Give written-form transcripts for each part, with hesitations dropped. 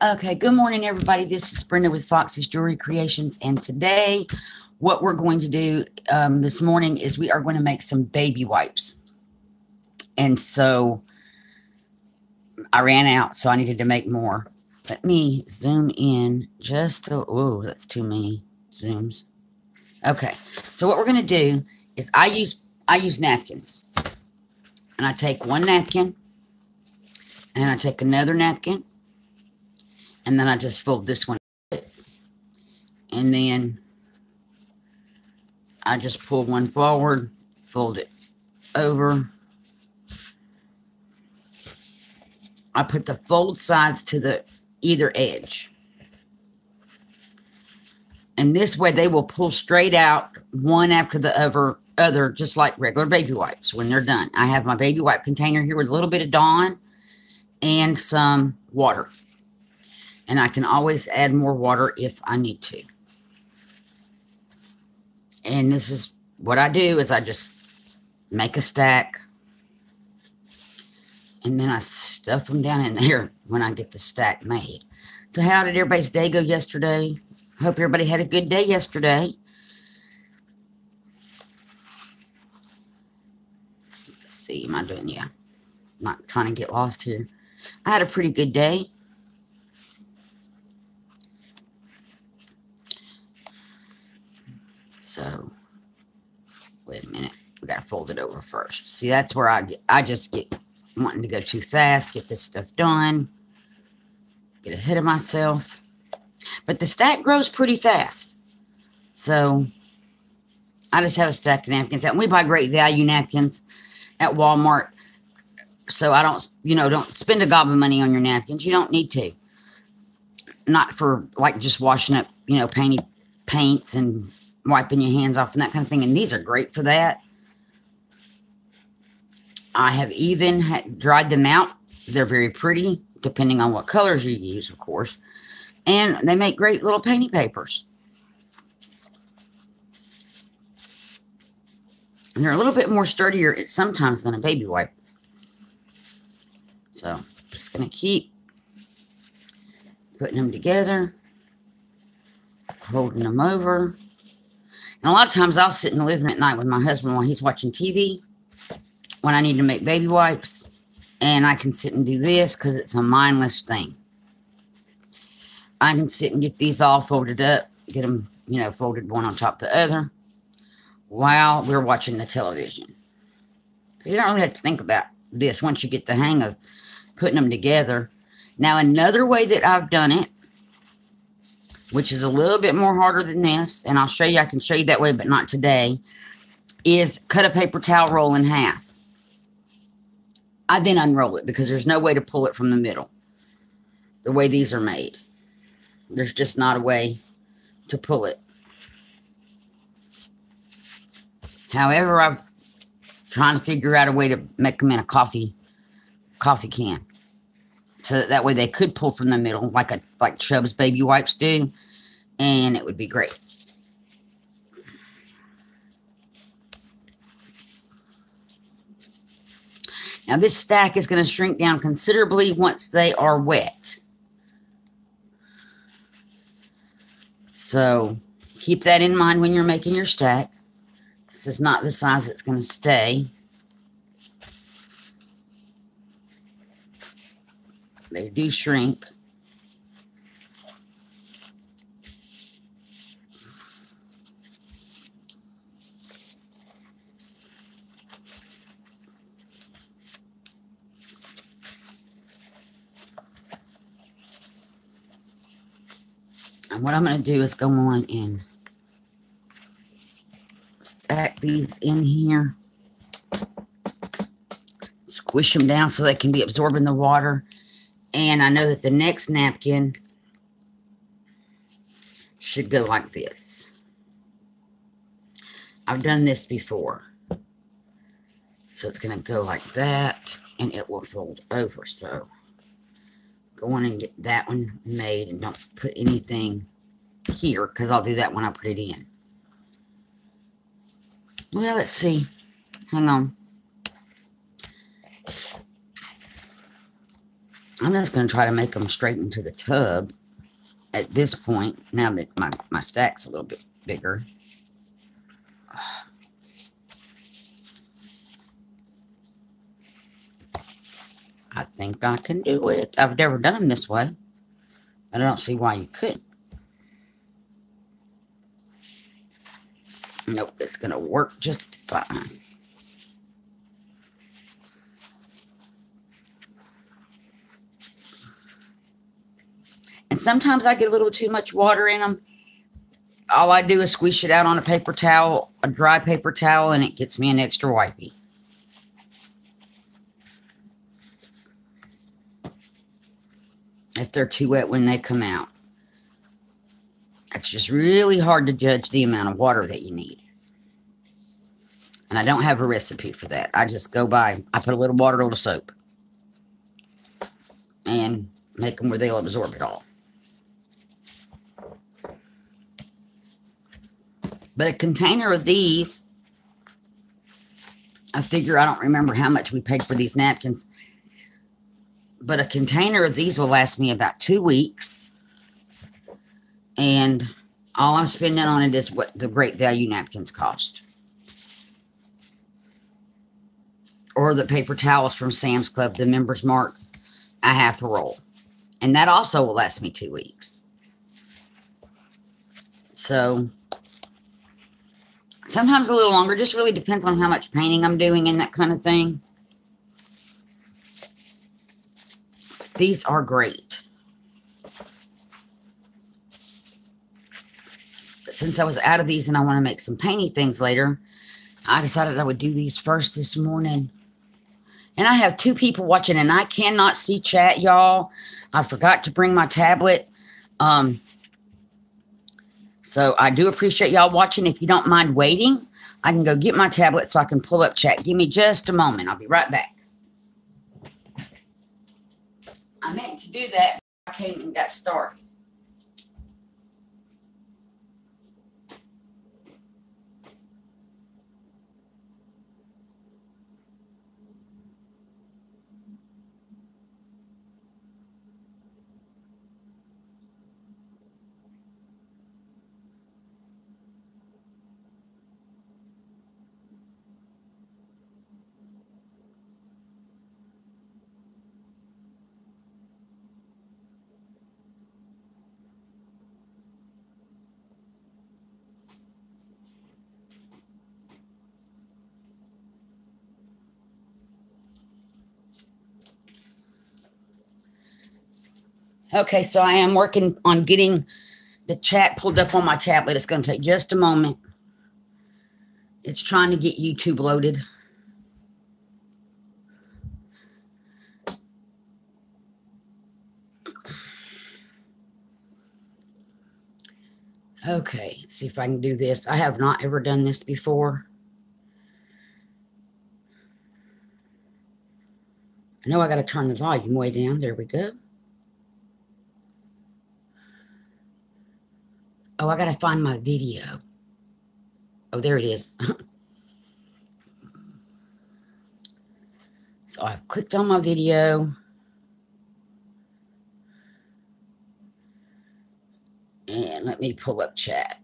Okay, good morning, everybody. This is Brenda with Foxy's Jewelry Creations, and today, what we're going to do this morning is we are going to make some baby wipes. And so, I ran out, so I needed to make more. Let me zoom in just a... Oh, that's too many zooms. Okay, so what we're going to do is I use napkins. And I take one napkin, and I take another napkin, and then I just fold this one. And then I just pull one forward, fold it over. I put the fold sides to the either edge. And this way they will pull straight out one after the other, just like regular baby wipes when they're done. I have my baby wipe container here with a little bit of Dawn and some water. And I can always add more water if I need to. And this is what I do is I just make a stack. And then I stuff them down in there when I get the stack made. So how did everybody's day go yesterday? Hope everybody had a good day yesterday. Let's see, am I doing, yeah. I'm not trying to get lost here. I had a pretty good day. So, wait a minute. We got to fold it over first. See, that's where I just get wanting to go too fast, get this stuff done, get ahead of myself. But the stack grows pretty fast. So, I just have a stack of napkins out. And we buy great value napkins at Walmart. So, I don't spend a gob of money on your napkins. You don't need to. Not for, like, just washing up, paints and wiping your hands off and that kind of thing. And these are great for that. I have even dried them out. They're very pretty, depending on what colors you use, of course. And they make great little painting papers. And they're a little bit more sturdier sometimes than a baby wipe. So, I'm just going to keep putting them together, holding them over. And a lot of times I'll sit in the living room at night with my husband while he's watching TV when I need to make baby wipes. And I can sit and do this because it's a mindless thing. I can sit and get these all folded up, get them, folded one on top of the other while we're watching the television. You don't really have to think about this once you get the hang of putting them together. Now, another way that I've done it, which is a little bit more harder than this, and I'll show you, I can show you that way, but not today, is cut a paper towel roll in half. I then unroll it because there's no way to pull it from the middle, the way these are made. There's just not a way to pull it. However, I'm trying to figure out a way to make them in a coffee can. So that way they could pull from the middle like Chubb's baby wipes do. And it would be great. Now this stack is going to shrink down considerably once they are wet. So keep that in mind when you're making your stack. This is not the size it's going to stay. They do shrink. And what I'm going to do is go on and stack these in here. Squish them down so they can be absorbing the water. And I know that the next napkin should go like this. I've done this before. So it's going to go like that, and it will fold over. So go on and get that one made, and don't put anything here, because I'll do that when I put it in. Well, let's see. Hang on. I'm just going to try to make them straight into the tub at this point, now that my stack's a little bit bigger. I think I can do it. I've never done them this way. I don't see why you couldn't. Nope, it's going to work just fine. And sometimes I get a little too much water in them. All I do is squish it out on a paper towel, a dry paper towel, and it gets me an extra wipey. If they're too wet when they come out. It's just really hard to judge the amount of water that you need. And I don't have a recipe for that. I just go by, I put a little water, a little soap. And make them where they'll absorb it all. But a container of these, I figure, I don't remember how much we paid for these napkins, but a container of these will last me about 2 weeks. And all I'm spending on it is what the Great Value napkins cost. Or the paper towels from Sam's Club, the Members Mark, a half a roll. And that also will last me 2 weeks. So sometimes a little longer. Just really depends on how much painting I'm doing and that kind of thing. These are great. But since I was out of these and I want to make some painty things later, I decided I would do these first this morning. And I have 2 people watching and I cannot see chat, y'all. I forgot to bring my tablet. So I do appreciate y'all watching. If you don't mind waiting, I can go get my tablet so I can pull up chat. Give me just a moment. I'll be right back. I meant to do that, but I came and got started. Okay, so I am working on getting the chat pulled up on my tablet. It's going to take just a moment. It's trying to get YouTube loaded. Okay, let's see if I can do this. I have not ever done this before. I know I got to turn the volume way down. There we go. Oh, I got to find my video. Oh, there it is. So I've clicked on my video. And let me pull up chat.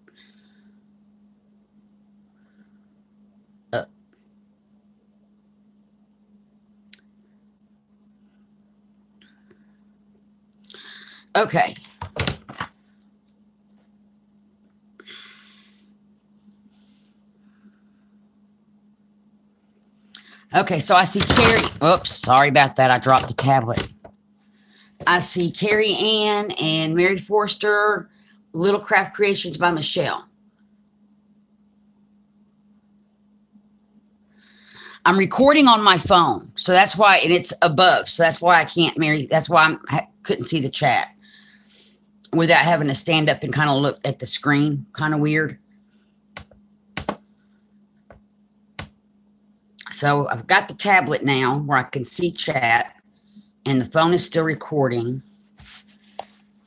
Okay. Okay, so I see Carrie. Oops, sorry about that. I dropped the tablet. I see Carrie Ann and Mary Forster, Little Craft Creations by Michelle. I'm recording on my phone, so that's why, and it's above, so that's why I can't, Mary, that's why I couldn't see the chat without having to stand up and kind of look at the screen. Kind of weird. So I've got the tablet now where I can see chat, and the phone is still recording.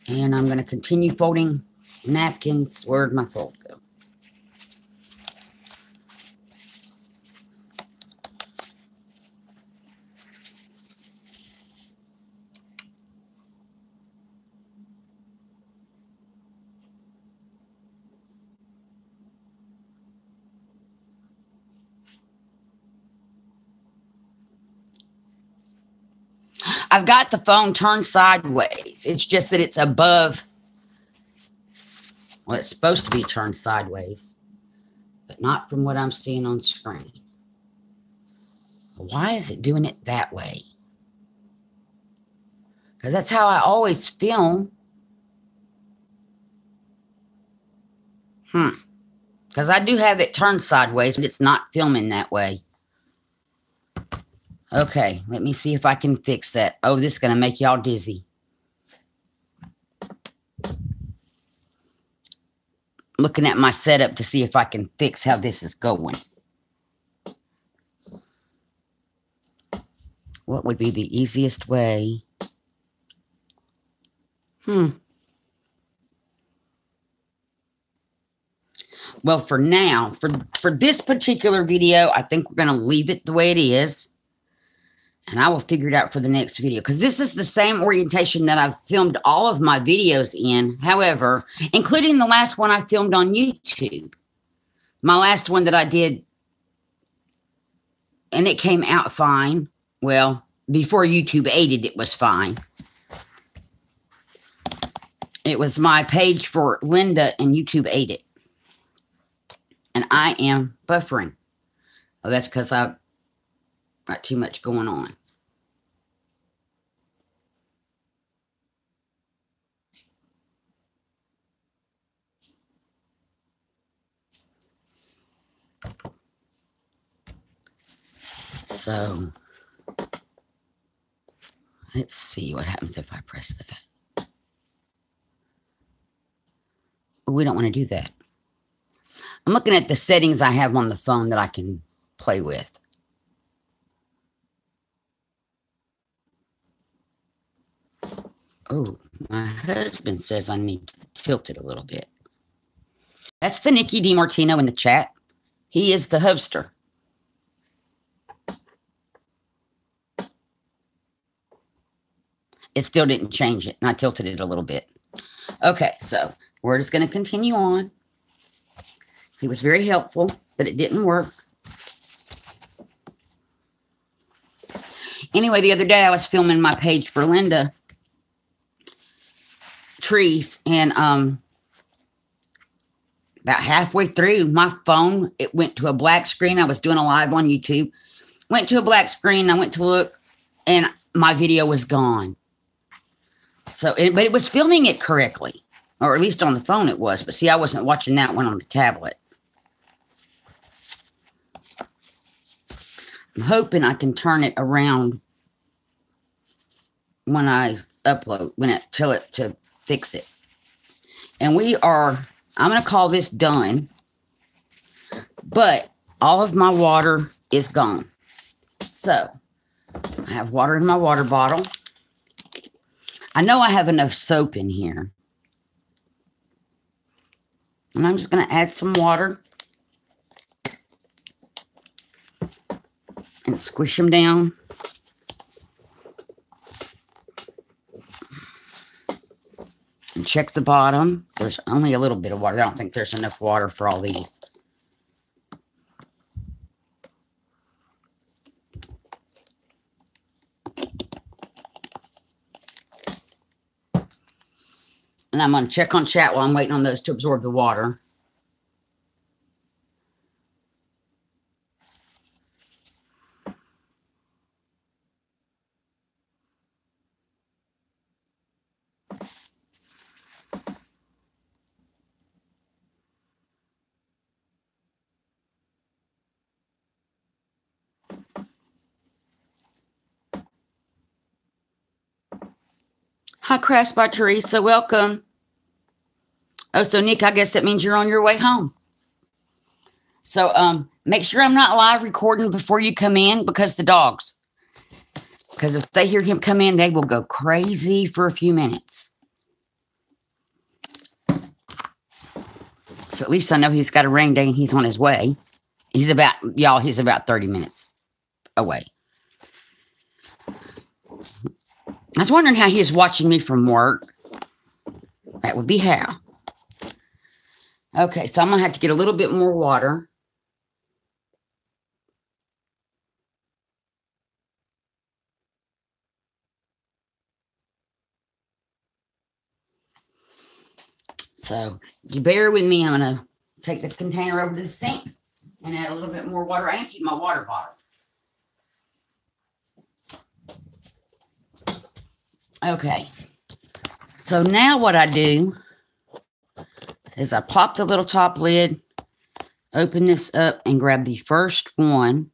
And I'm going to continue folding napkins. Where'd my fold go? I've got the phone turned sideways. It's just that it's above. Well, it's supposed to be turned sideways, but not from what I'm seeing on screen. Why is it doing it that way? Because that's how I always film. Because I do have it turned sideways, but it's not filming that way. Okay, let me see if I can fix that. Oh, this is going to make y'all dizzy. Looking at my setup to see if I can fix how this is going. What would be the easiest way? Well, for now, for this particular video, I think we're going to leave it the way it is. And I will figure it out for the next video. Because this is the same orientation that I've filmed all of my videos in. However, including the last one I filmed on YouTube. My last one that I did. And it came out fine. Well, before YouTube aided, it was fine. It was my page for Linda and YouTube aided. And I am buffering. Oh, that's because I've got too much going on. So, let's see what happens if I press that. We don't want to do that. I'm looking at the settings I have on the phone that I can play with. Oh, my husband says I need to tilt it a little bit. That's the Nikki DiMartino in the chat. He is the hubster. It still didn't change it, and I tilted it a little bit. Okay, so we're just going to continue on. He was very helpful, but it didn't work. Anyway, the other day I was filming my page for Linda trees, and about halfway through, my phone, it went to a black screen. I was doing a live on YouTube. Went to a black screen. I went to look, and my video was gone. So, but it was filming it correctly, or at least on the phone it was. But see, I wasn't watching that one on the tablet. I'm hoping I can turn it around when I upload, tell it to fix it. And I'm going to call this done, but all of my water is gone. So I have water in my water bottle. I know I have enough soap in here. And I'm just going to add some water and squish them down. And check the bottom. There's only a little bit of water. I don't think there's enough water for all these. And I'm going to check on chat while I'm waiting on those to absorb the water. Hi, Crash by Teresa. Welcome. Oh, so Nick, I guess that means you're on your way home. So, make sure I'm not live recording before you come in because the dogs. Because if they hear him come in, they will go crazy for a few minutes. So at least I know he's got a rain day and he's on his way. He's about 30 minutes away. I was wondering how he is watching me from work. That would be how. Okay, so I'm going to have to get a little bit more water. So you bear with me. I'm going to take the container over to the sink and add a little bit more water. I emptied my water bottle. Okay. So now what I do is I pop the little top lid, open this up, and grab the first one.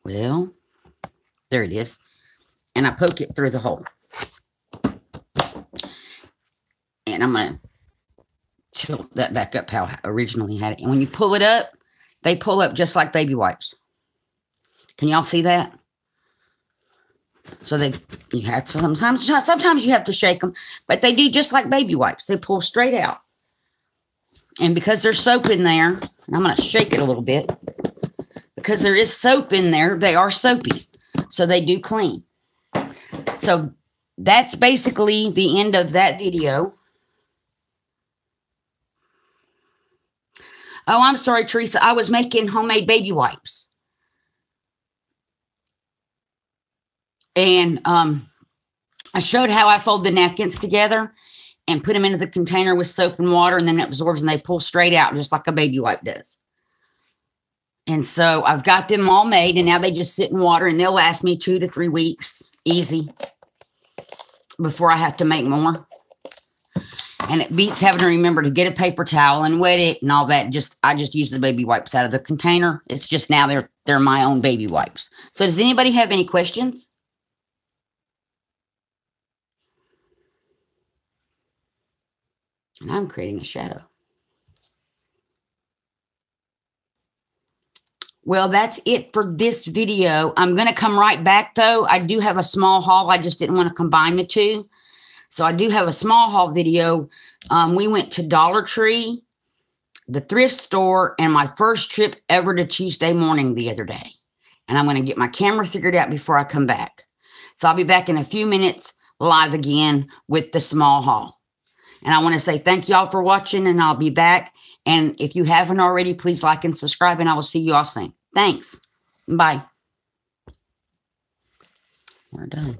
Well, there it is. And I poke it through the hole. And I'm going to tilt that back up how I originally had it. And when you pull it up, they pull up just like baby wipes. Can y'all see that? So you have to, sometimes you have to shake them, but they do just like baby wipes. They pull straight out. And because there's soap in there, and I'm going to shake it a little bit, because there is soap in there, they are soapy. So they do clean. So that's basically the end of that video. Oh, I'm sorry, Teresa. I was making homemade baby wipes. And I showed how I fold the napkins together and put them into the container with soap and water, and then it absorbs and they pull straight out just like a baby wipe does. And so I've got them all made, and now they just sit in water, and they'll last me 2 to 3 weeks, easy, before I have to make more. And it beats having to remember to get a paper towel and wet it and all that. I just use the baby wipes out of the container. It's just now they're my own baby wipes. So does anybody have any questions? And I'm creating a shadow. Well, that's it for this video. I'm going to come right back, though. I do have a small haul. I just didn't want to combine the two. So I do have a small haul video. We went to Dollar Tree, the thrift store, and my first trip ever to Tuesday Morning the other day. And I'm going to get my camera figured out before I come back. So I'll be back in a few minutes live again with the small haul. And I want to say thank you all for watching, and I'll be back. And if you haven't already, please like and subscribe, and I will see you all soon. Thanks. Bye. We're done.